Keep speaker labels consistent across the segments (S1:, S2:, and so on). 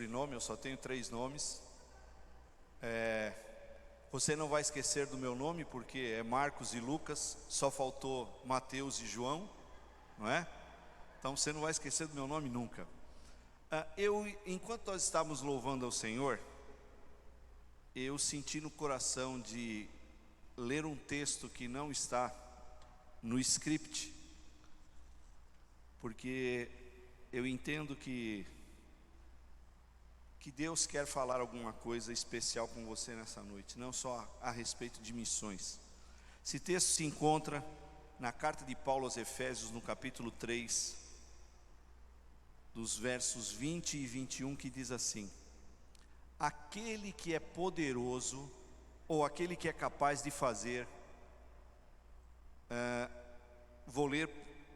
S1: sobrenome, eu só tenho 3 nomes. Você não vai esquecer do meu nome, porque é Marcos e Lucas, só faltou Mateus e João, não é? Então você não vai esquecer do meu nome nunca. Enquanto nós estávamos louvando ao Senhor, eu senti no coração de ler um texto que não está no script, porque eu entendo que Deus quer falar alguma coisa especial com você nessa noite, não só a respeito de missões. Esse texto se encontra na carta de Paulo aos Efésios, no capítulo 3, dos versos 20 e 21, que diz assim: aquele que é poderoso, ou aquele que é capaz de fazer, vou ler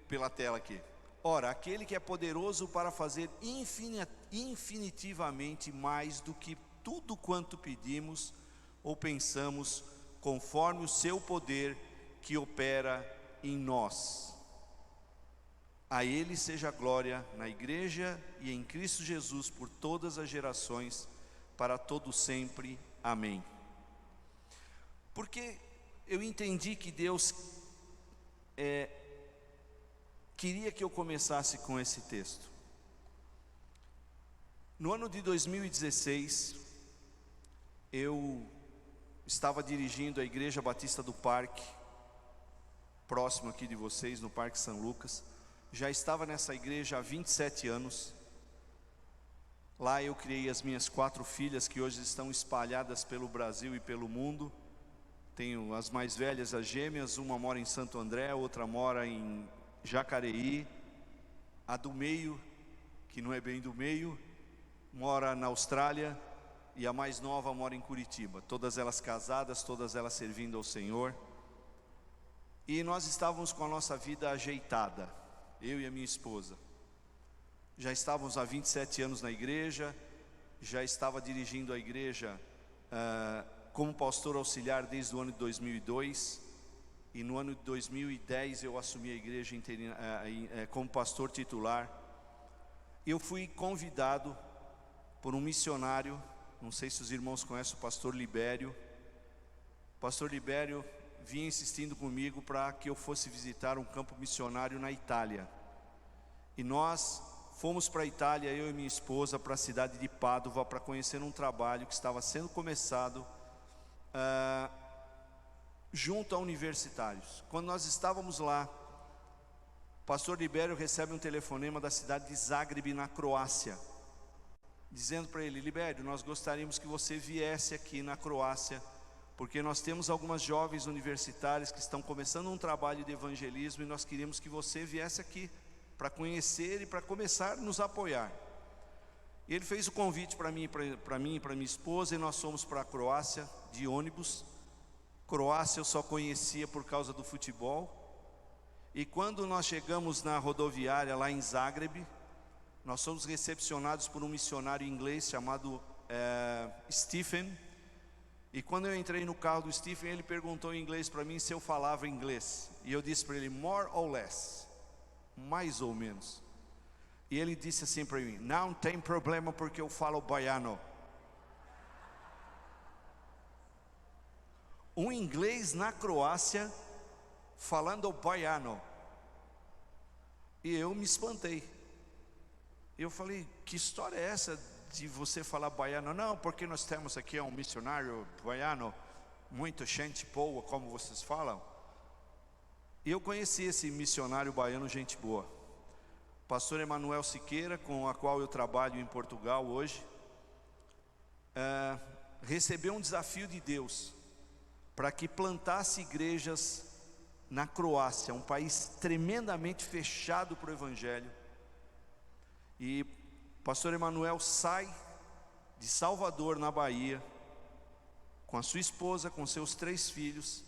S1: pela tela aqui. Ora, aquele que é poderoso para fazer infinitivamente mais do que tudo quanto pedimos ou pensamos, conforme o seu poder que opera em nós. A Ele seja a glória na igreja e em Cristo Jesus por todas as gerações, para todo sempre. Amém. Porque eu entendi que Deus queria que eu começasse com esse texto. No ano de 2016, eu estava dirigindo a Igreja Batista do Parque, próximo aqui de vocês, no Parque São Lucas. Já estava nessa igreja há 27 anos. Lá eu criei as minhas 4 filhas, que hoje estão espalhadas pelo Brasil e pelo mundo. Tenho as mais velhas, as gêmeas, uma mora em Santo André, outra mora em Jacareí. A do meio, que não é bem do meio, mora na Austrália, e a mais nova mora em Curitiba. Todas elas casadas, todas elas servindo ao Senhor. E nós estávamos com a nossa vida ajeitada, eu e a minha esposa. Já estávamos há 27 anos na igreja, já estava dirigindo a igreja como pastor auxiliar desde o ano de 2002, e no ano de 2010 eu assumi a igreja como pastor titular. Eu fui convidado por um missionário, não sei se os irmãos conhecem o pastor Libério. O pastor Libério vinha insistindo comigo para que eu fosse visitar um campo missionário na Itália. E nós fomos para a Itália, eu e minha esposa, para a cidade de Pádua, para conhecer um trabalho que estava sendo começado junto a universitários. Quando nós estávamos lá, o pastor Libério recebe um telefonema da cidade de Zagreb, na Croácia, dizendo para ele: Libério, nós gostaríamos que você viesse aqui na Croácia, porque nós temos algumas jovens universitárias que estão começando um trabalho de evangelismo, e nós queríamos que você viesse aqui para conhecer e para começar a nos apoiar. E ele fez o convite para mim e para minha esposa, e nós fomos para a Croácia de ônibus. Croácia eu só conhecia por causa do futebol. E quando nós chegamos na rodoviária lá em Zagreb, nós fomos recepcionados por um missionário inglês chamado Stephen. E quando eu entrei no carro do Stephen, ele perguntou em inglês para mim se eu falava inglês. E eu disse para ele: more or less, mais ou menos. E ele disse assim para mim: não tem problema, porque eu falo baiano. Um inglês na Croácia falando baiano. E eu me espantei. Eu falei: que história é essa de você falar baiano? Não, porque nós temos aqui um missionário baiano, muita gente boa, como vocês falam. E eu conheci esse missionário baiano, gente boa, pastor Emanuel Siqueira, com a qual eu trabalho em Portugal hoje. Recebeu um desafio de Deus para que plantasse igrejas na Croácia, um país tremendamente fechado para o evangelho. E pastor Emanuel sai de Salvador, na Bahia, com a sua esposa, com seus 3 filhos,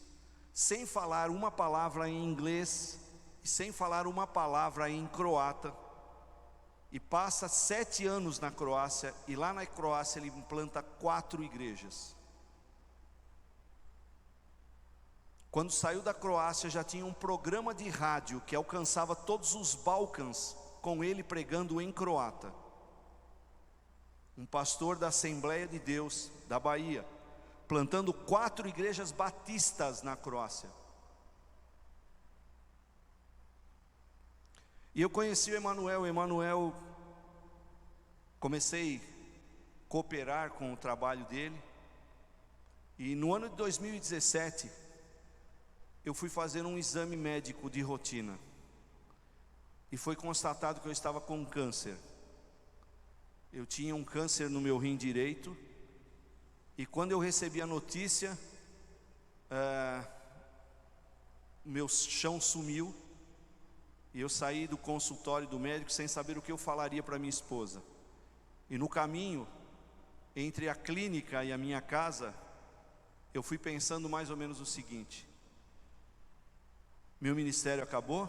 S1: sem falar uma palavra em inglês e sem falar uma palavra em croata, e passa 7 anos na Croácia, e lá na Croácia ele implanta 4 igrejas. Quando saiu da Croácia, já tinha um programa de rádio que alcançava todos os Balcãs, com ele pregando em croata. um pastor da Assembleia de Deus da Bahia, plantando 4 igrejas batistas na Croácia. E eu conheci o Emanuel, comecei a cooperar com o trabalho dele. E no ano de 2017, eu fui fazer um exame médico de rotina. E foi constatado que eu estava com câncer. Eu tinha um câncer no meu rim direito. E quando eu recebi a notícia, meu chão sumiu. E eu saí do consultório do médico sem saber o que eu falaria para minha esposa. E no caminho, entre a clínica e a minha casa, eu fui pensando mais ou menos o seguinte: meu ministério acabou,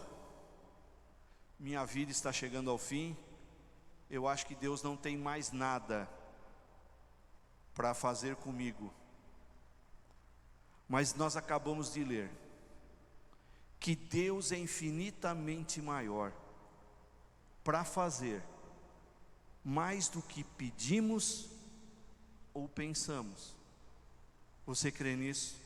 S1: minha vida está chegando ao fim, eu acho que Deus não tem mais nada para fazer comigo. Mas nós acabamos de ler que Deus é infinitamente maior para fazer mais do que pedimos ou pensamos. Você crê nisso?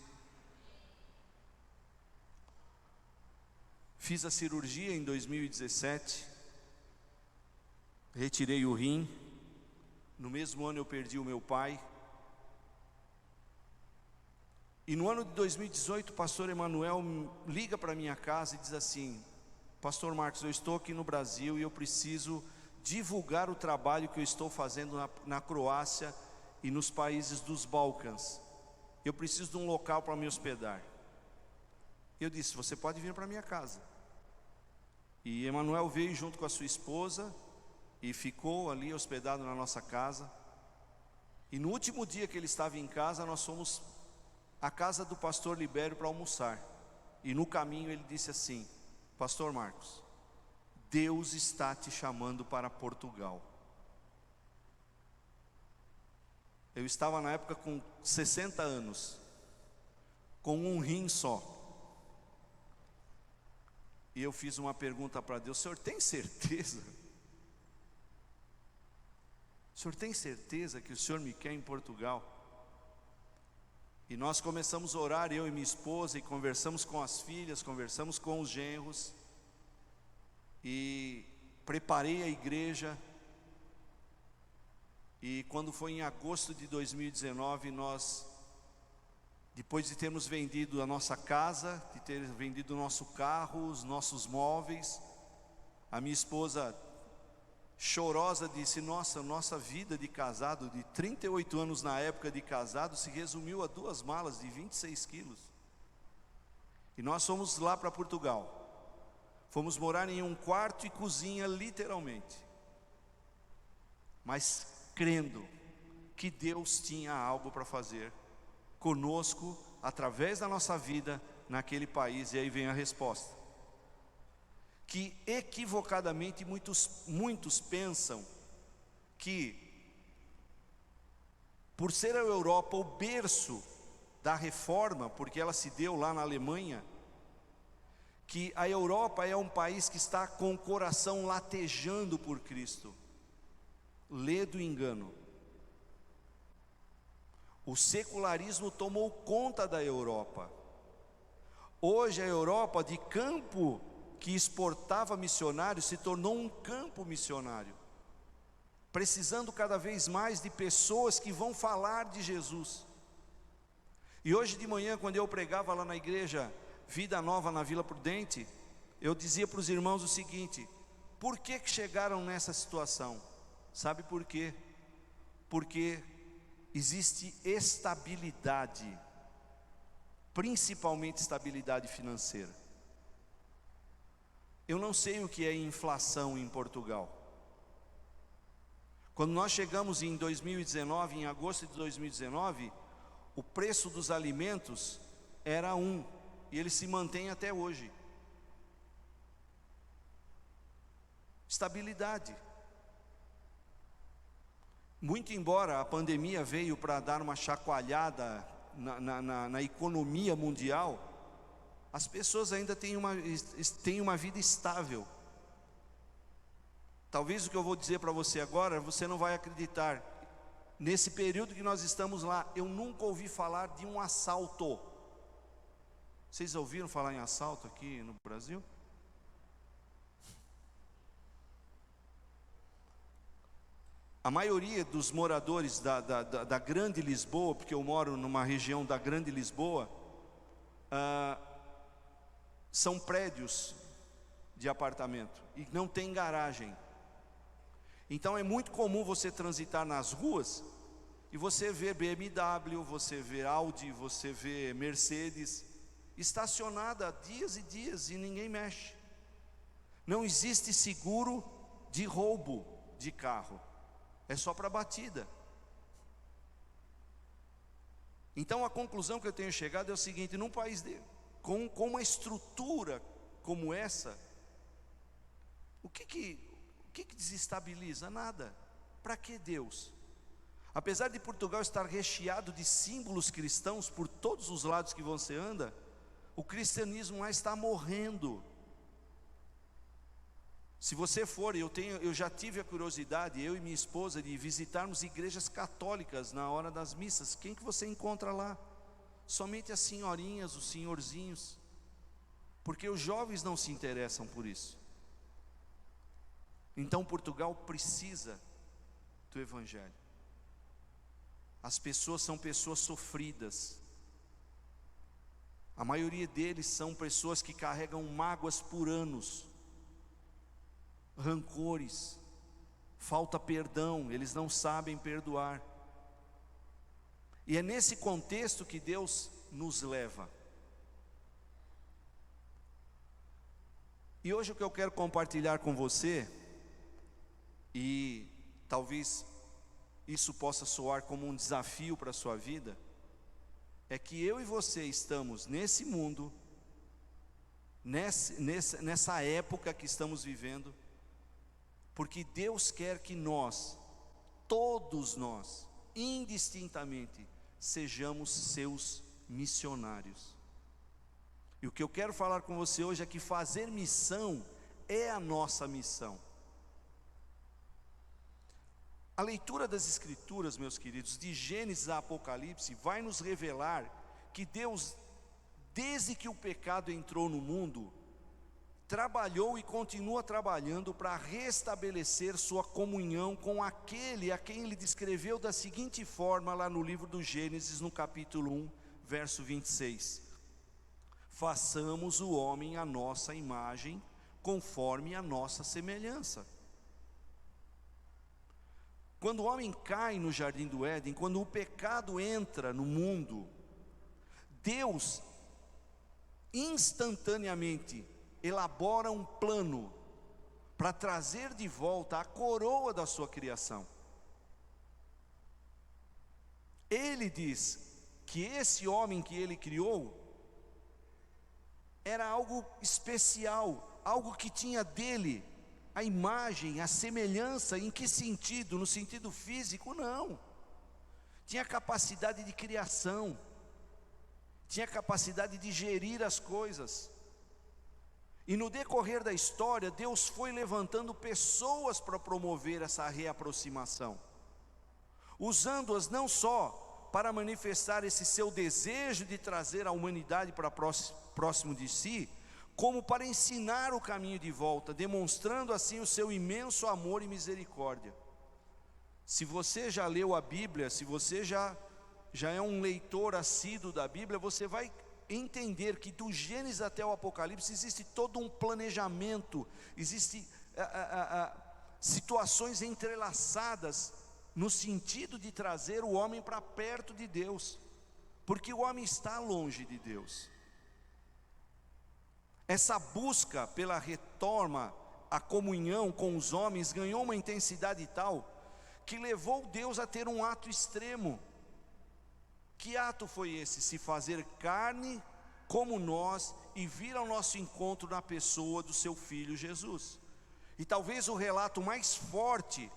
S1: Fiz a cirurgia em 2017, retirei o rim. No mesmo ano eu perdi o meu pai. E no ano de 2018, o pastor Emanuel liga para minha casa e diz assim: pastor Marcos, eu estou aqui no Brasil e eu preciso divulgar o trabalho que eu estou fazendo na Croácia e nos países dos Balcãs. Eu preciso de um local para me hospedar. Eu disse: você pode vir para minha casa. E Emanuel veio junto com a sua esposa e ficou ali hospedado na nossa casa. E no último dia que ele estava em casa, nós fomos à casa do pastor Libério para almoçar. E no caminho ele disse assim: pastor Marcos, Deus está te chamando para Portugal. Eu estava na época com 60 anos, com um rim só. E eu fiz uma pergunta para Deus: o senhor tem certeza? O senhor tem certeza que o senhor me quer em Portugal? E nós começamos a orar, eu e minha esposa, e conversamos com as filhas, conversamos com os genros, e preparei a igreja. E quando foi em agosto de 2019, nós, depois de termos vendido a nossa casa, de ter vendido o nosso carro, os nossos móveis, a minha esposa, chorosa, disse: nossa vida de casado, de 38 anos na época de casado, se resumiu a 2 malas de 26 quilos. E nós fomos lá para Portugal. Fomos morar em um quarto e cozinha, literalmente, mas crendo que Deus tinha algo para fazer conosco, através da nossa vida naquele país. E aí vem a resposta: que equivocadamente muitos pensam que, por ser a Europa o berço da reforma, porque ela se deu lá na Alemanha, que a Europa é um país que está com o coração latejando por Cristo. Lê do engano. O secularismo tomou conta da Europa. Hoje a Europa, de campo que exportava missionários, se tornou um campo missionário, precisando cada vez mais de pessoas que vão falar de Jesus. E hoje de manhã, quando eu pregava lá na igreja Vida Nova na Vila Prudente, eu dizia para os irmãos o seguinte: por que chegaram nessa situação? Sabe por quê? Porque existe estabilidade, principalmente estabilidade financeira. Eu não sei o que é inflação em Portugal. Quando nós chegamos em 2019, em agosto de 2019, o preço dos alimentos era 1, e ele se mantém até hoje. Estabilidade. Muito embora a pandemia veio para dar uma chacoalhada na economia mundial, as pessoas ainda têm uma vida estável. Talvez o que eu vou dizer para você agora, você não vai acreditar. nesse período que nós estamos lá, eu nunca ouvi falar de um assalto. Vocês ouviram falar em assalto aqui no Brasil? A maioria dos moradores da Grande Lisboa, porque eu moro numa região da Grande Lisboa, são prédios de apartamento e não tem garagem. Então é muito comum você transitar nas ruas e você vê BMW, você vê Audi, você vê Mercedes estacionada há dias e dias e ninguém mexe. Não existe seguro de roubo de carro, é só para batida. Então a conclusão que eu tenho chegado é o seguinte: num país com uma estrutura como essa, o que desestabiliza? Nada. Para que Deus? Apesar de Portugal estar recheado de símbolos cristãos por todos os lados que você anda, o cristianismo lá está morrendo. Se você for, eu já tive a curiosidade, eu e minha esposa, de visitarmos igrejas católicas na hora das missas. Quem que você encontra lá? Somente as senhorinhas, os senhorzinhos, porque os jovens não se interessam por isso. Então Portugal precisa do Evangelho. As pessoas são pessoas sofridas. A maioria deles são pessoas que carregam mágoas por anos, rancores, falta perdão, eles não sabem perdoar. E é nesse contexto que Deus nos leva. E hoje o que eu quero compartilhar com você, e talvez isso possa soar como um desafio para a sua vida, é que eu e você estamos nesse mundo, nessa época que estamos vivendo, porque Deus quer que nós, todos nós, indistintamente, sejamos seus missionários. E o que eu quero falar com você hoje é que fazer missão é a nossa missão. A leitura das Escrituras, meus queridos, de Gênesis a Apocalipse, vai nos revelar que Deus, desde que o pecado entrou no mundo, trabalhou e continua trabalhando para restabelecer sua comunhão com aquele a quem Ele descreveu da seguinte forma lá no livro do Gênesis, no capítulo 1, verso 26. Façamos o homem à nossa imagem, conforme a nossa semelhança. Quando o homem cai no jardim do Éden, quando o pecado entra no mundo, Deus instantaneamente elabora um plano para trazer de volta a coroa da sua criação. Ele diz que esse homem que ele criou era algo especial, algo que tinha dele a imagem, a semelhança. Em que sentido? No sentido físico? Não. Tinha capacidade de criação, tinha capacidade de gerir as coisas. E no decorrer da história, Deus foi levantando pessoas para promover essa reaproximação, usando-as não só para manifestar esse seu desejo de trazer a humanidade para próximo de si, como para ensinar o caminho de volta, demonstrando assim o seu imenso amor e misericórdia. Se você já leu a Bíblia, se você já é um leitor assíduo da Bíblia, você vai entender que do Gênesis até o Apocalipse existe todo um planejamento, existe situações entrelaçadas no sentido de trazer o homem para perto de Deus, porque o homem está longe de Deus. Essa busca pela retorna à comunhão com os homens ganhou uma intensidade tal que levou Deus a ter um ato extremo. Que ato foi esse? Se fazer carne como nós e vir ao nosso encontro na pessoa do seu Filho Jesus. E talvez o relato mais forte,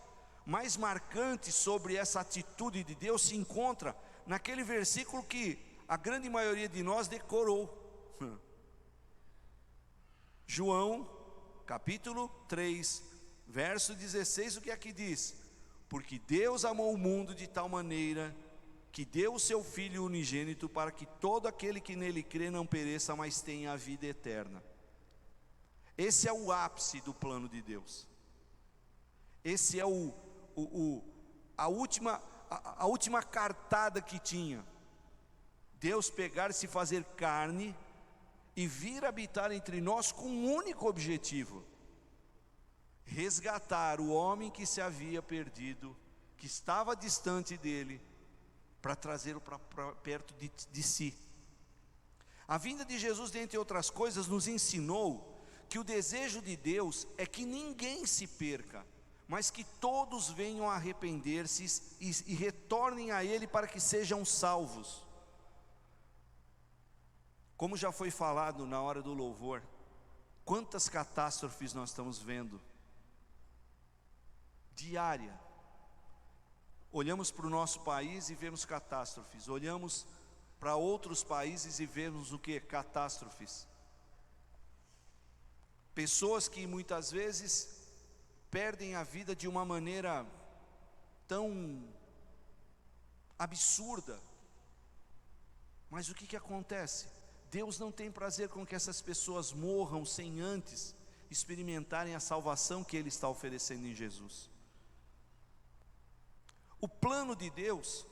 S1: mais marcante sobre essa atitude de Deus se encontra naquele versículo que a grande maioria de nós decorou. João, capítulo 3, verso 16, o que aqui diz? porque Deus amou o mundo de tal maneira que deu o seu Filho unigênito para que todo aquele que nele crê não pereça, mas tenha a vida eterna. Esse é o ápice do plano de Deus. Esse é a última cartada que tinha. Deus pegar e se fazer carne e vir habitar entre nós com um único objetivo: resgatar o homem que se havia perdido, que estava distante dele, para trazê-lo para perto de si. A vinda de Jesus, dentre outras coisas, nos ensinou que o desejo de Deus é que ninguém se perca, mas que todos venham a arrepender-se e retornem a Ele para que sejam salvos. Como já foi falado na hora do louvor, quantas catástrofes nós estamos vendo, diária. Olhamos para o nosso país e vemos catástrofes, olhamos para outros países e vemos o que? Catástrofes. Pessoas que muitas vezes perdem a vida de uma maneira tão absurda. Mas o que acontece? Deus não tem prazer com que essas pessoas morram sem antes experimentarem a salvação que Ele está oferecendo em Jesus. O plano de Deus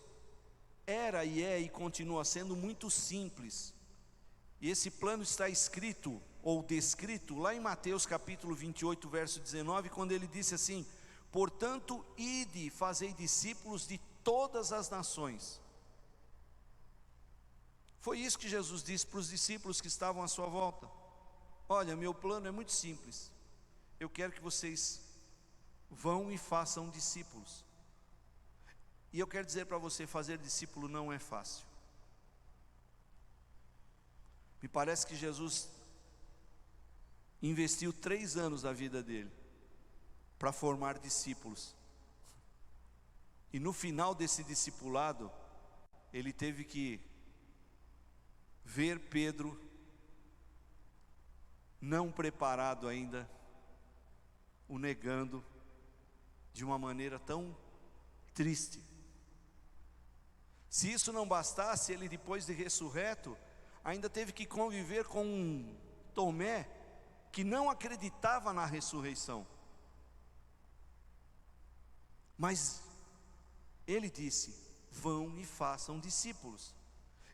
S1: era e é e continua sendo muito simples. E esse plano está escrito ou descrito lá em Mateus capítulo 28, verso 19, quando ele disse assim: portanto, ide, fazei discípulos de todas as nações. Foi isso que Jesus disse para os discípulos que estavam à sua volta: olha, meu plano é muito simples, eu quero que vocês vão e façam discípulos. E eu quero dizer para você, fazer discípulo não é fácil. Me parece que Jesus investiu 3 anos da vida dele para formar discípulos. E no final desse discipulado, ele teve que ver Pedro não preparado ainda, o negando de uma maneira tão triste. Se isso não bastasse, ele, depois de ressurreto, ainda teve que conviver com um Tomé que não acreditava na ressurreição. Mas ele disse: vão e façam discípulos.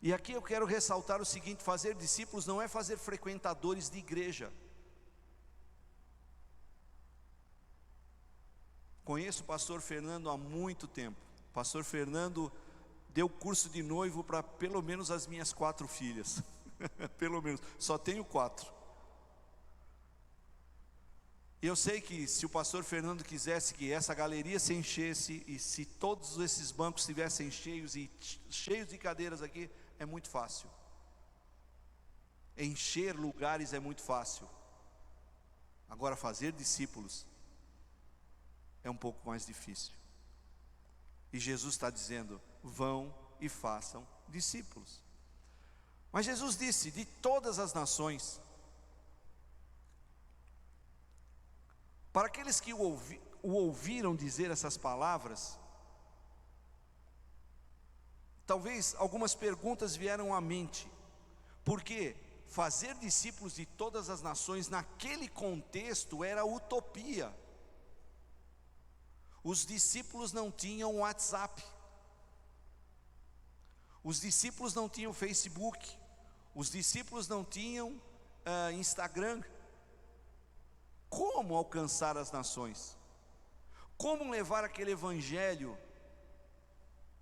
S1: E aqui eu quero ressaltar o seguinte: fazer discípulos não é fazer frequentadores de igreja. Conheço o pastor Fernando há muito tempo. O pastor Fernando deu curso de noivo para pelo menos as minhas 4 filhas. Pelo menos, só tenho 4. E eu sei que se o pastor Fernando quisesse que essa galeria se enchesse, e se todos esses bancos estivessem cheios e cheios de cadeiras aqui, é muito fácil. Encher lugares é muito fácil. Agora, fazer discípulos é um pouco mais difícil. E Jesus está dizendo: vão e façam discípulos. Mas Jesus disse: de todas as nações. Para aqueles que o ouviram dizer essas palavras, talvez algumas perguntas vieram à mente. Porque fazer discípulos de todas as nações naquele contexto era utopia. Os discípulos não tinham WhatsApp, os discípulos não tinham Facebook, os discípulos não tinham Instagram. Como alcançar as nações? Como levar aquele evangelho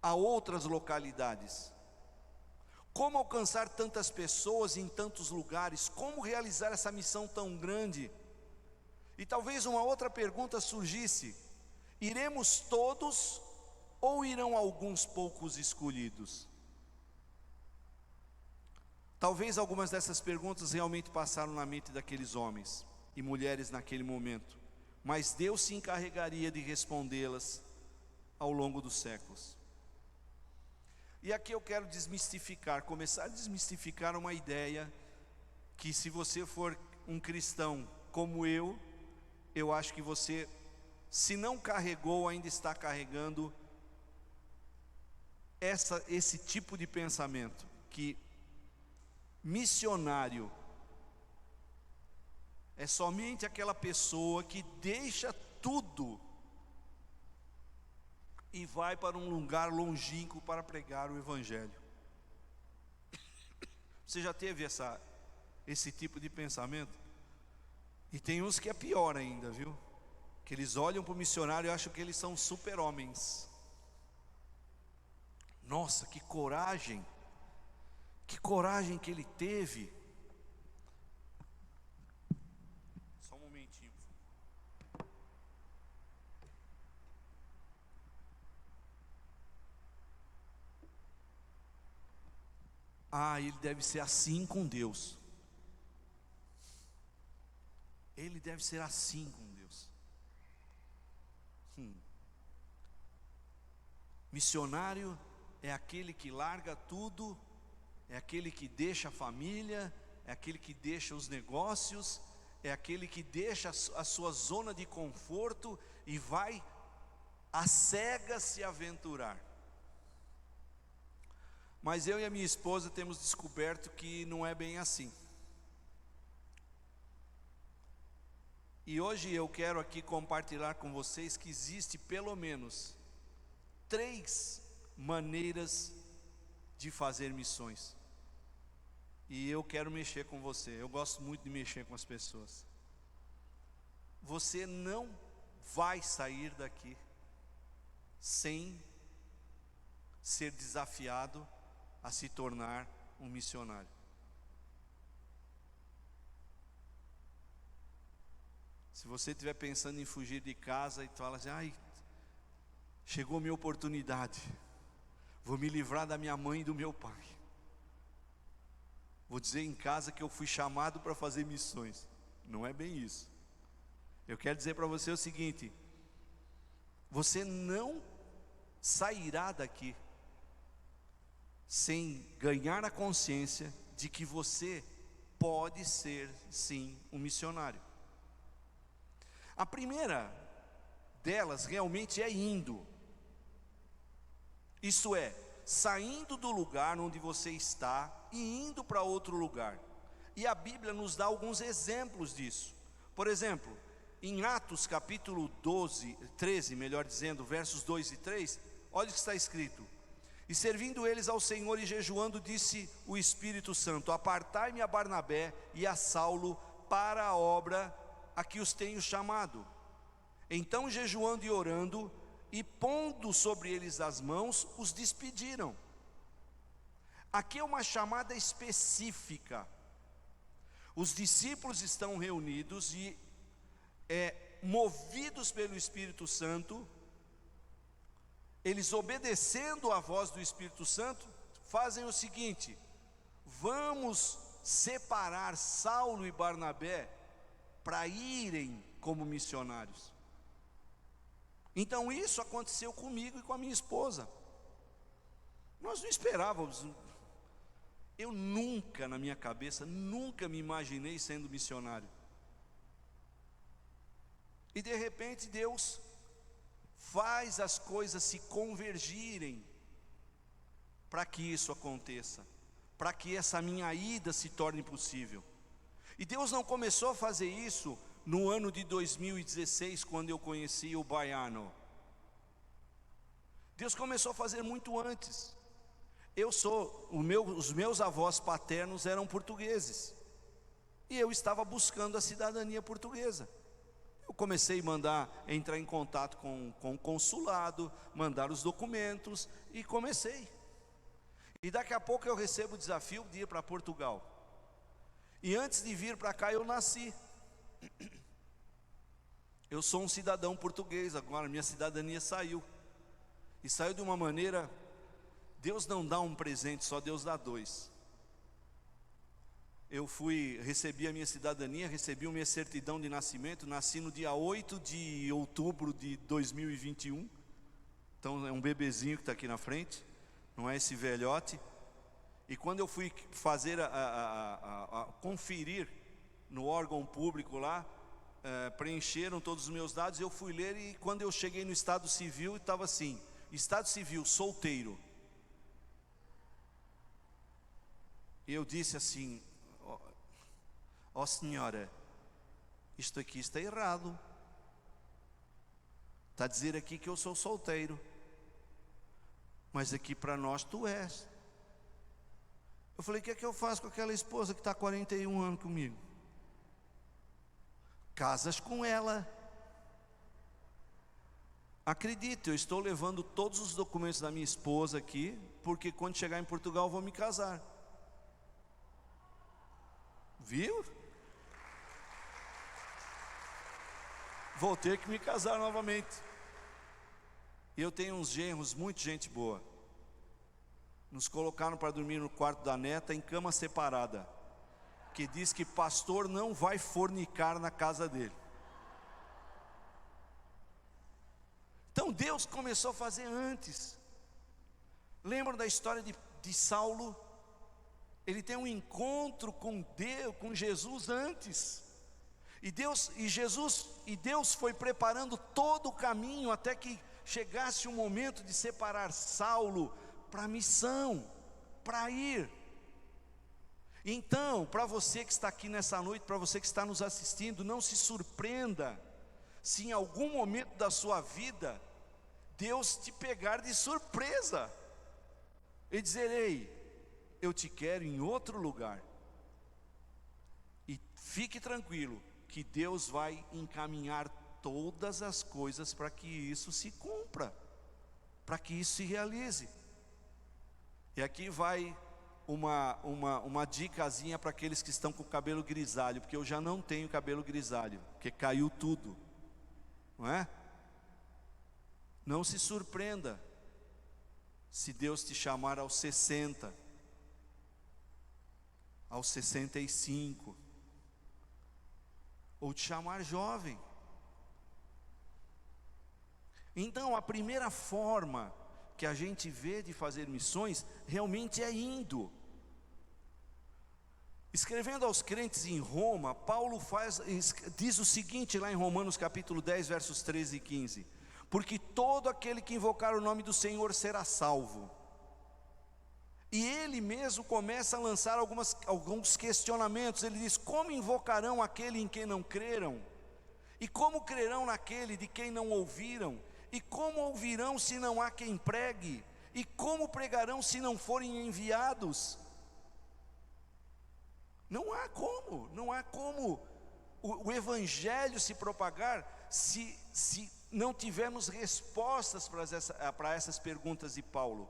S1: a outras localidades? Como alcançar tantas pessoas em tantos lugares? Como realizar essa missão tão grande? E talvez uma outra pergunta surgisse: iremos todos ou irão alguns poucos escolhidos? Talvez algumas dessas perguntas realmente passaram na mente daqueles homens e mulheres naquele momento, mas Deus se encarregaria de respondê-las ao longo dos séculos. E aqui eu quero começar a desmistificar uma ideia que, se você for um cristão como eu acho que você se não carregou, ainda está carregando esse tipo de pensamento, que missionário é somente aquela pessoa que deixa tudo e vai para um lugar longínquo para pregar o Evangelho. Você já teve esse tipo de pensamento? E tem uns que é pior ainda, viu? Que eles olham para o missionário e acham que eles são super-homens. Nossa, que coragem que ele teve. Só um momentinho. Ele deve ser assim com Deus. Ele deve ser assim com Deus. Missionário é aquele que larga tudo, é aquele que deixa a família, é aquele que deixa os negócios, é aquele que deixa a sua zona de conforto e vai às cegas se aventurar. Mas eu e a minha esposa temos descoberto que não é bem assim. E hoje eu quero aqui compartilhar com vocês que existe pelo menos 3 maneiras de fazer missões. E eu quero mexer com você. Eu gosto muito de mexer com as pessoas. Você não vai sair daqui sem ser desafiado a se tornar um missionário. Se você estiver pensando em fugir de casa e fala assim: chegou a minha oportunidade, vou me livrar da minha mãe e do meu pai, vou dizer em casa que eu fui chamado para fazer missões. Não é bem isso. Eu quero dizer para você o seguinte: você não sairá daqui sem ganhar a consciência de que você pode ser sim um missionário. A primeira delas realmente é indo. Isso é, saindo do lugar onde você está e indo para outro lugar. E a Bíblia nos dá alguns exemplos disso. Por exemplo, em Atos capítulo 13, melhor dizendo, versos 2 e 3, olha o que está escrito: e servindo eles ao Senhor e jejuando, disse o Espírito Santo: apartai-me a Barnabé e a Saulo para a obra a que os tenho chamado. Então, jejuando e orando, e pondo sobre eles as mãos, os despediram. Aqui é uma chamada específica. Os discípulos estão reunidos e, movidos pelo Espírito Santo, eles, obedecendo a voz do Espírito Santo, fazem o seguinte: vamos separar Saulo e Barnabé para irem como missionários. Então isso aconteceu comigo e com a minha esposa. Nós não esperávamos. Eu nunca, na minha cabeça, nunca me imaginei sendo missionário. E de repente Deus faz as coisas se convergirem para que isso aconteça, para que essa minha ida se torne possível. E Deus não começou a fazer isso no ano de 2016, quando eu conheci o Baiano. Deus começou a fazer muito antes. Os meus avós paternos eram portugueses, e eu estava buscando a cidadania portuguesa. Eu comecei a entrar em contato com o consulado, mandar os documentos, e comecei. E daqui a pouco eu recebo o desafio de ir para Portugal. E antes de vir para cá eu nasci. Eu sou um cidadão português agora, minha cidadania saiu. E saiu de uma maneira, Deus não dá um presente, só Deus dá 2. Eu recebi a minha cidadania, recebi a minha certidão de nascimento, nasci no dia 8 de outubro de 2021. Então é um bebezinho que está aqui na frente, não é esse velhote. E quando eu fui fazer conferir no órgão público lá, preencheram todos os meus dados, eu fui ler e quando eu cheguei no estado civil, estava assim, estado civil, solteiro. E eu disse assim, ó senhora, isto aqui está errado. Está a dizer aqui que eu sou solteiro, mas aqui para nós tu és. Eu falei, o que é que eu faço com aquela esposa que está há 41 anos comigo? Casas com ela. Acredite, eu estou levando todos os documentos da minha esposa aqui, porque quando chegar em Portugal eu vou me casar. Viu? Vou ter que me casar novamente. E eu tenho uns genros, muito gente boa. Nos colocaram para dormir no quarto da neta em cama separada, que diz que pastor não vai fornicar na casa dele. Então Deus começou a fazer antes. Lembra da história de Saulo? Ele tem um encontro com Deus, com Jesus antes. E Deus foi preparando todo o caminho até que chegasse o momento de separar Saulo para a missão, para ir. Então, para você que está aqui nessa noite, para você que está nos assistindo, não se surpreenda se em algum momento da sua vida Deus te pegar de surpresa e dizer, ei, eu te quero em outro lugar. E fique tranquilo que Deus vai encaminhar todas as coisas para que isso se cumpra, para que isso se realize. E aqui vai uma dicasinha para aqueles que estão com o cabelo grisalho, porque eu já não tenho cabelo grisalho, porque caiu tudo, não é? Não se surpreenda se Deus te chamar aos 60, aos 65, ou te chamar jovem. Então a primeira forma que a gente vê de fazer missões realmente é indo. Escrevendo aos crentes em Roma, Paulo diz o seguinte lá em Romanos capítulo 10, versos 13 e 15: porque todo aquele que invocar o nome do Senhor será salvo. E ele mesmo começa a lançar alguns questionamentos. Ele diz, como invocarão aquele em quem não creram? E como crerão naquele de quem não ouviram? E como ouvirão se não há quem pregue? E como pregarão se não forem enviados? Não há como o evangelho se propagar se não tivermos respostas para essas perguntas de Paulo.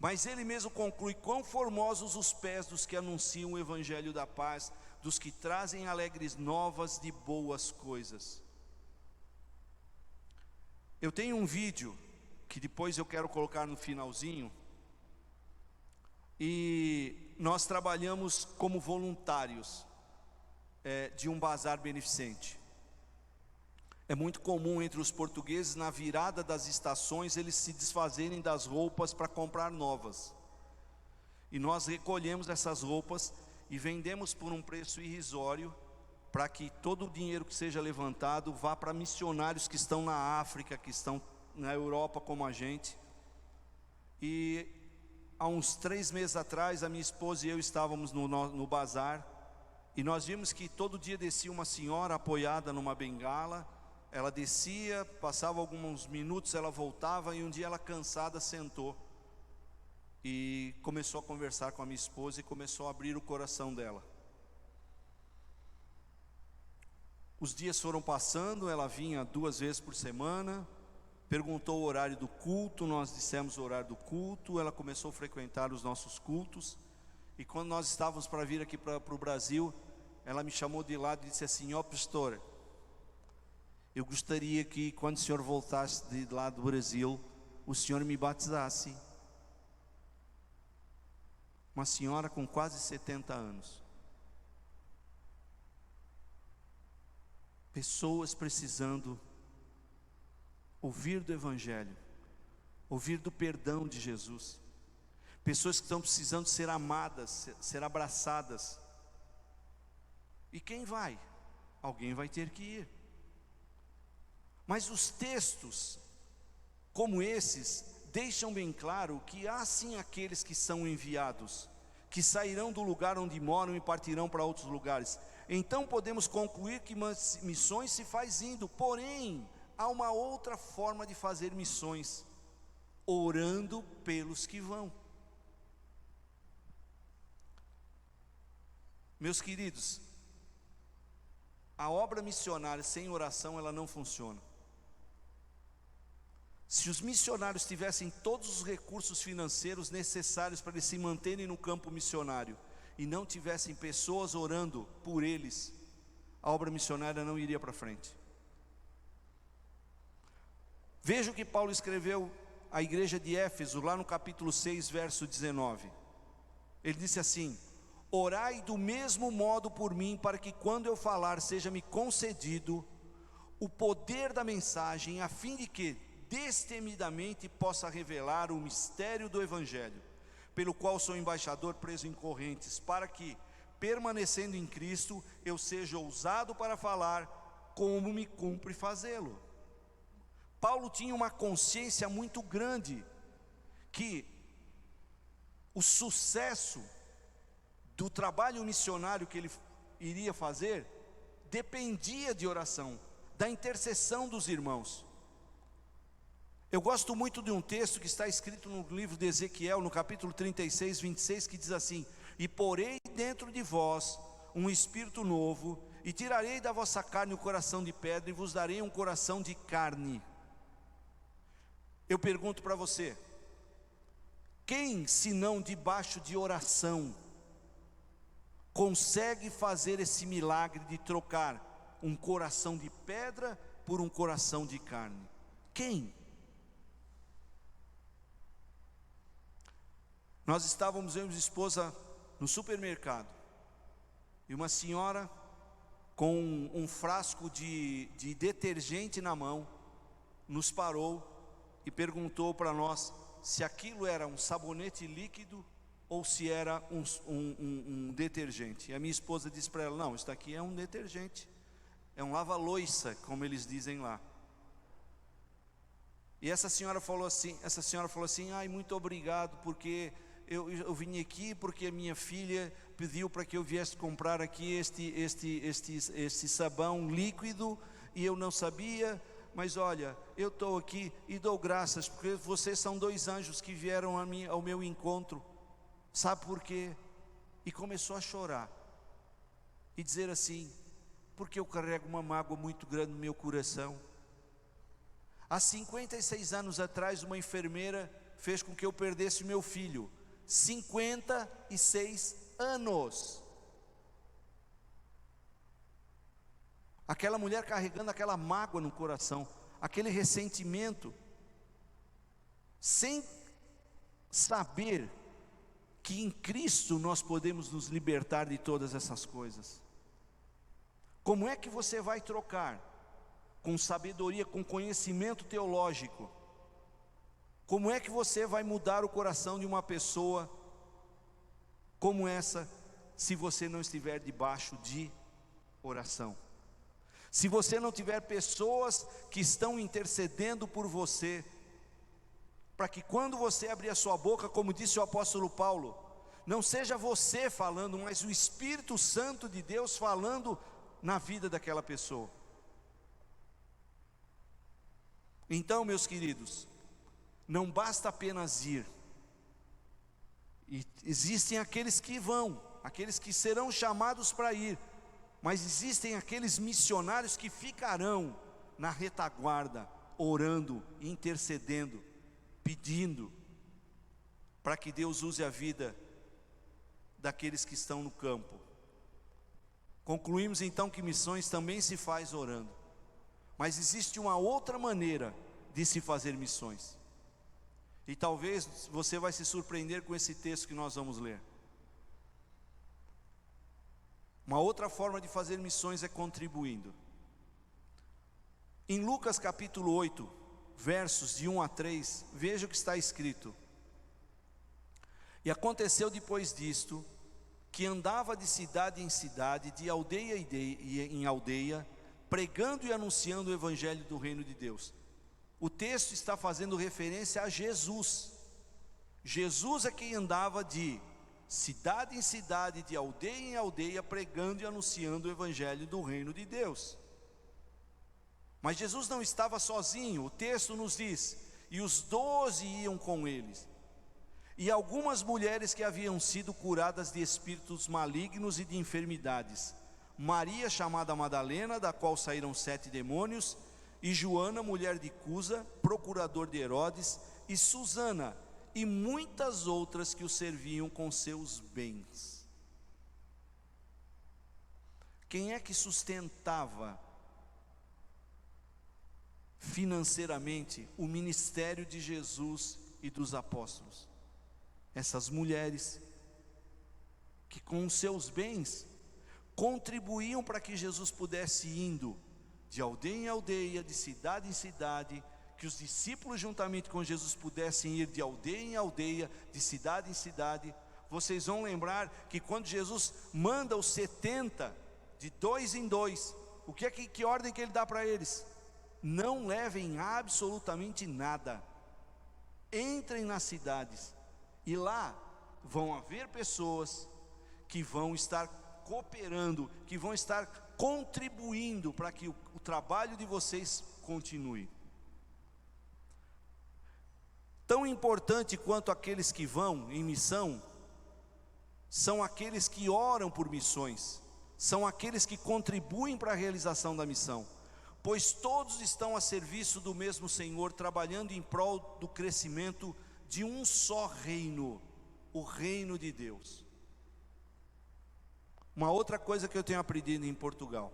S1: Mas ele mesmo conclui, quão formosos os pés dos que anunciam o evangelho da paz, dos que trazem alegres novas de boas coisas. Eu tenho um vídeo que depois eu quero colocar no finalzinho, e nós trabalhamos como voluntários de um bazar beneficente. É muito comum entre os portugueses, na virada das estações, eles se desfazerem das roupas para comprar novas. E nós recolhemos essas roupas e vendemos por um preço irrisório, para que todo o dinheiro que seja levantado vá para missionários que estão na África, que estão na Europa como a gente. E há uns 3 meses atrás, a minha esposa e eu estávamos no bazar, e nós vimos que todo dia descia uma senhora apoiada numa bengala. Ela descia, passava alguns minutos, ela voltava, e um dia ela cansada sentou e começou a conversar com a minha esposa e começou a abrir o coração dela. Os dias foram passando, ela vinha 2 vezes por semana, perguntou o horário do culto, nós dissemos o horário do culto, ela começou a frequentar os nossos cultos, e quando nós estávamos para vir aqui para o Brasil, ela me chamou de lado e disse assim, ó pastor, eu gostaria que quando o senhor voltasse de lá do Brasil, o senhor me batizasse. Uma senhora com quase 70 anos. Pessoas precisando ouvir do Evangelho, ouvir do perdão de Jesus. Pessoas que estão precisando ser amadas, ser abraçadas. E quem vai? alguém vai ter que ir. Mas os textos como esses deixam bem claro que há sim aqueles que são enviados, que sairão do lugar onde moram e partirão para outros lugares. Então podemos concluir que missões se faz indo, porém há uma outra forma de fazer missões: orando pelos que vão. Meus queridos, a obra missionária sem oração, ela não funciona. Se os missionários tivessem todos os recursos financeiros necessários para eles se manterem no campo missionário, e não tivessem pessoas orando por eles, a obra missionária não iria para frente. Veja o que Paulo escreveu à igreja de Éfeso, lá no capítulo 6, verso 19. Ele disse assim: orai do mesmo modo por mim, para que quando eu falar seja-me concedido o poder da mensagem, a fim de que destemidamente possa revelar o mistério do Evangelho, pelo qual sou embaixador preso em correntes, para que, permanecendo em Cristo, eu seja ousado para falar como me cumpre fazê-lo. Paulo tinha uma consciência muito grande que o sucesso do trabalho missionário que ele iria fazer dependia de oração, da intercessão dos irmãos. Eu gosto muito de um texto que está escrito no livro de Ezequiel, no capítulo 36, 26, que diz assim: e porei dentro de vós um espírito novo, e tirarei da vossa carne o coração de pedra, e vos darei um coração de carne. Eu pergunto para você: quem, senão debaixo de oração, consegue fazer esse milagre de trocar um coração de pedra por um coração de carne? Quem? Nós estávamos, eu e minha esposa, no supermercado, e uma senhora com um frasco de detergente na mão nos parou e perguntou para nós se aquilo era um sabonete líquido ou se era um detergente. E a minha esposa disse para ela: não, isso daqui é um detergente, é um lava-loiça, como eles dizem lá. E essa senhora falou assim: ai, muito obrigado, porque eu vim aqui porque a minha filha pediu para que eu viesse comprar aqui este sabão líquido, e eu não sabia, mas olha, eu estou aqui e dou graças, porque vocês são dois anjos que vieram ao meu encontro. Sabe por quê? E começou a chorar e dizer assim: porque eu carrego uma mágoa muito grande no meu coração. Há 56 anos atrás, uma enfermeira fez com que eu perdesse meu filho. 56 anos. Aquela mulher carregando aquela mágoa no coração, aquele ressentimento, sem saber que em Cristo nós podemos nos libertar de todas essas coisas. Como é que você vai trocar com sabedoria, com conhecimento teológico? Como é que você vai mudar o coração de uma pessoa como essa, se você não estiver debaixo de oração? Se você não tiver pessoas que estão intercedendo por você, para que quando você abrir a sua boca, como disse o apóstolo Paulo, não seja você falando, mas o Espírito Santo de Deus falando na vida daquela pessoa. Então, meus queridos, não basta apenas ir. E existem aqueles que vão, aqueles que serão chamados para ir, mas existem aqueles missionários que ficarão na retaguarda, orando, intercedendo, pedindo, para que Deus use a vida daqueles que estão no campo. Concluímos então que missões também se faz orando, mas existe uma outra maneira de se fazer missões. E talvez você vai se surpreender com esse texto que nós vamos ler. Uma outra forma de fazer missões é contribuindo. Em Lucas capítulo 8, versos de 1 a 3, veja o que está escrito: e aconteceu depois disto, que andava de cidade em cidade, de aldeia em aldeia, pregando e anunciando o evangelho do reino de Deus. O texto está fazendo referência a Jesus. Jesus é quem andava de cidade em cidade, de aldeia em aldeia, pregando e anunciando o evangelho do reino de Deus. Mas Jesus não estava sozinho. O texto nos diz: e os 12 iam com eles, e algumas mulheres que haviam sido curadas de espíritos malignos e de enfermidades: Maria, chamada Madalena, da qual saíram 7 demônios, e Joana, mulher de Cusa, procurador de Herodes, e Susana, e muitas outras que o serviam com seus bens. Quem é que sustentava financeiramente o ministério de Jesus e dos apóstolos? Essas mulheres, que com os seus bens contribuíam para que Jesus pudesse ir indo de aldeia em aldeia, de cidade em cidade, que os discípulos juntamente com Jesus pudessem ir de aldeia em aldeia, de cidade em cidade. Vocês vão lembrar que quando Jesus manda os 70, de 2 em 2, que ordem que ele dá para eles? Não levem absolutamente nada, entrem nas cidades, e lá vão haver pessoas que vão estar cooperando, que vão estar contribuindo para que o trabalho de vocês continue. Tão importante quanto aqueles que vão em missão, são aqueles que oram por missões, são aqueles que contribuem para a realização da missão, pois todos estão a serviço do mesmo Senhor, trabalhando em prol do crescimento de um só reino, o reino de Deus. Uma outra coisa que eu tenho aprendido em Portugal: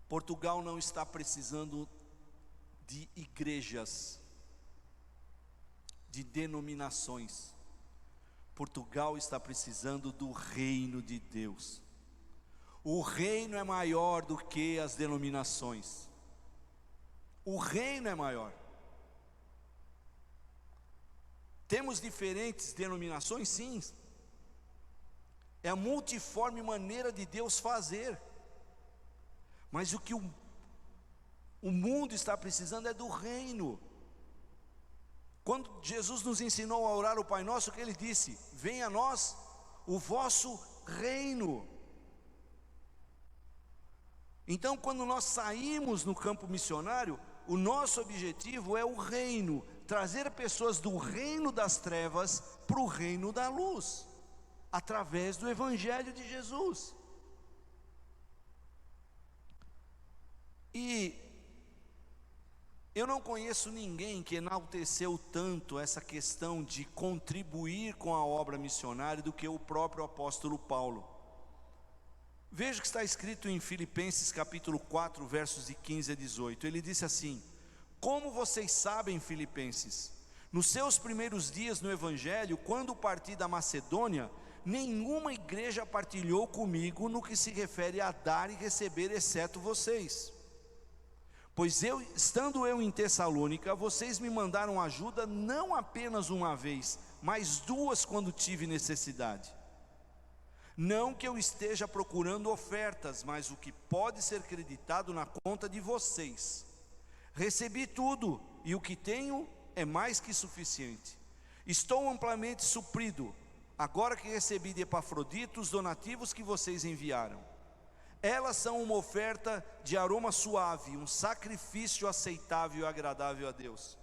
S1: Portugal não está precisando de igrejas, de denominações. Portugal está precisando do reino de Deus. O reino é maior do que as denominações. O reino é maior. Temos diferentes denominações, sim. É a multiforme maneira de Deus fazer. Mas o que o mundo está precisando é do reino. Quando Jesus nos ensinou a orar o Pai Nosso, o que Ele disse? Venha a nós o vosso reino. Então, quando nós saímos no campo missionário, o nosso objetivo é o reino, trazer pessoas do reino das trevas para o reino da luz, através do Evangelho de Jesus. E eu não conheço ninguém que enalteceu tanto essa questão de contribuir com a obra missionária do que o próprio apóstolo Paulo. Veja o que está escrito em Filipenses capítulo 4, versos de 15 a 18. Ele disse assim: como vocês sabem, Filipenses, nos seus primeiros dias no Evangelho, quando parti da Macedônia, nenhuma igreja partilhou comigo no que se refere a dar e receber, exceto vocês. Pois estando eu em Tessalônica, vocês me mandaram ajuda não apenas uma vez, mas 2 quando tive necessidade. Não que eu esteja procurando ofertas, mas o que pode ser creditado na conta de vocês. Recebi tudo, e o que tenho é mais que suficiente. Estou amplamente suprido, agora que recebi de Epafrodito os donativos que vocês enviaram. Elas são uma oferta de aroma suave, um sacrifício aceitável e agradável a Deus.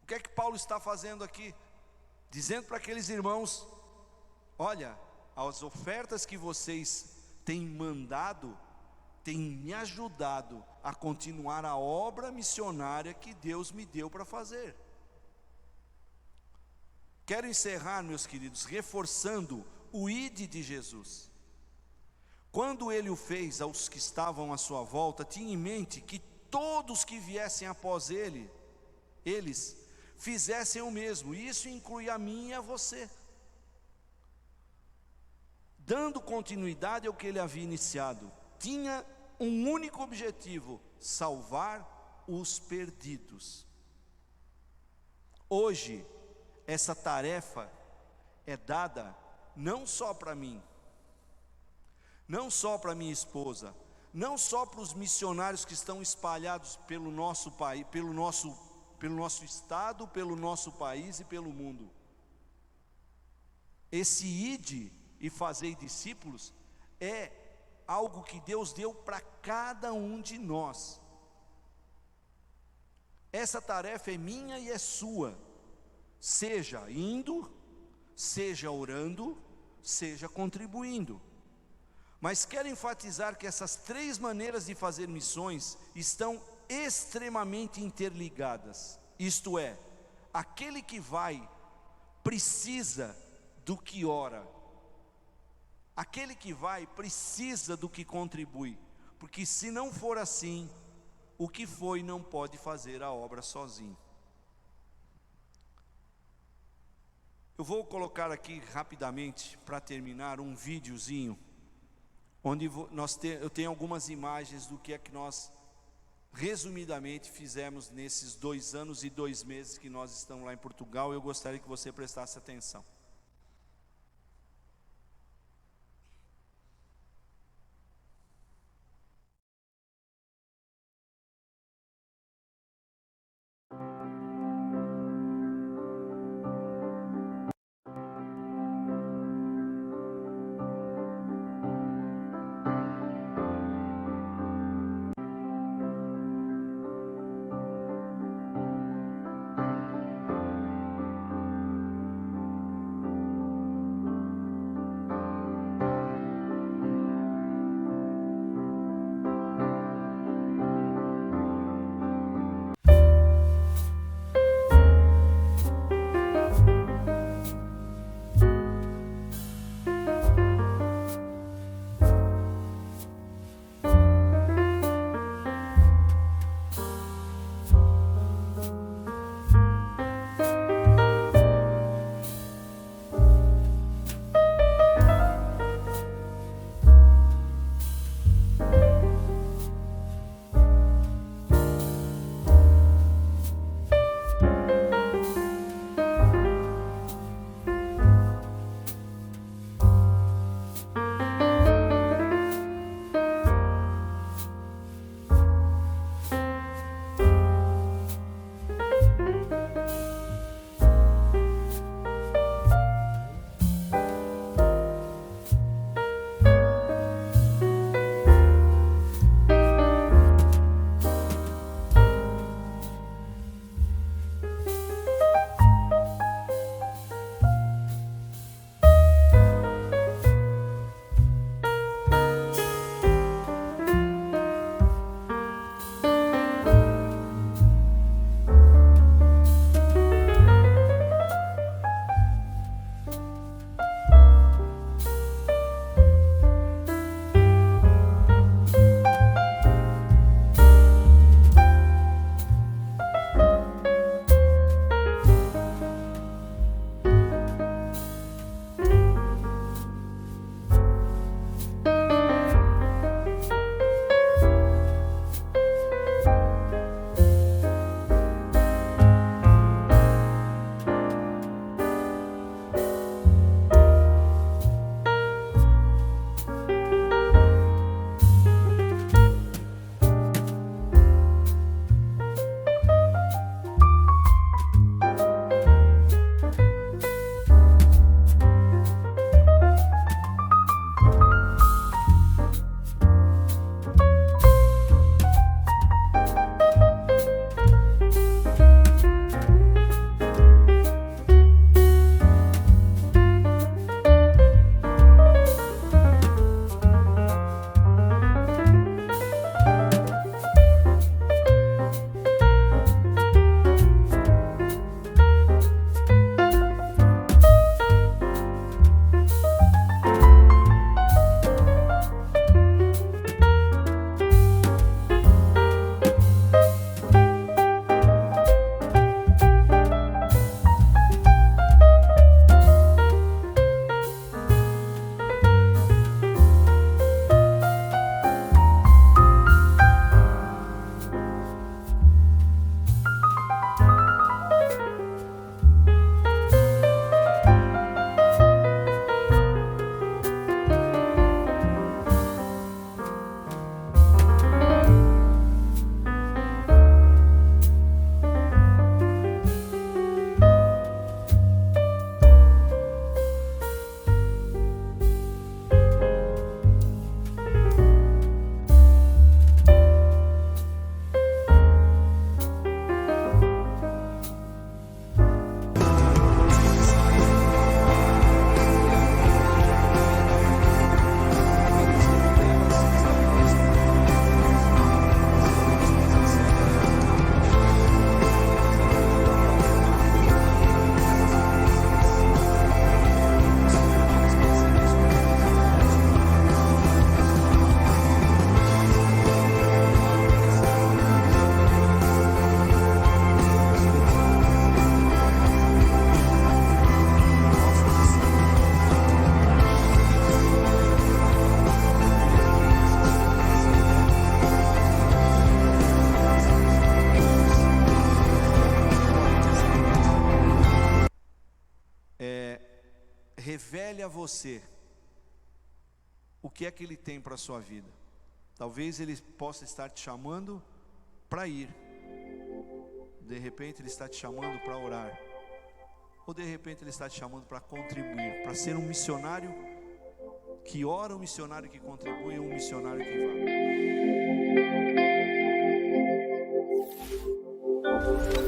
S1: O que é que Paulo está fazendo aqui? Dizendo para aqueles irmãos: olha, as ofertas que vocês têm mandado, têm me ajudado a continuar a obra missionária que Deus me deu para fazer. Quero encerrar, meus queridos, reforçando o ide de Jesus. Quando ele o fez aos que estavam à sua volta, tinha em mente que todos que viessem após eles fizessem o mesmo, e isso inclui a mim e a você, dando continuidade ao que ele havia iniciado. Tinha um único objetivo: salvar os perdidos. Hoje, essa tarefa é dada não só para mim, não só para minha esposa, não só para os missionários que estão espalhados pelo nosso país, pelo nosso estado, pelo nosso país e pelo mundo. Esse ide e fazei discípulos é algo que Deus deu para cada um de nós. Essa tarefa é minha e é sua, seja indo, seja orando, seja contribuindo. Mas quero enfatizar que essas três maneiras de fazer missões estão extremamente interligadas. Isto é, aquele que vai precisa do que ora, aquele que vai precisa do que contribui, porque se não for assim, o que foi não pode fazer a obra sozinho. Eu vou colocar aqui rapidamente, para terminar, um videozinho, onde eu tenho algumas imagens do que é que nós, resumidamente, fizemos nesses 2 anos e 2 meses que nós estamos lá em Portugal. Eu gostaria que você prestasse atenção. revele a você o que é que Ele tem para a sua vida. Talvez Ele possa estar te chamando para ir. De repente Ele está te chamando para orar. Ou de repente Ele está te chamando para contribuir, para ser um missionário que ora, um missionário que contribui, um missionário que vai.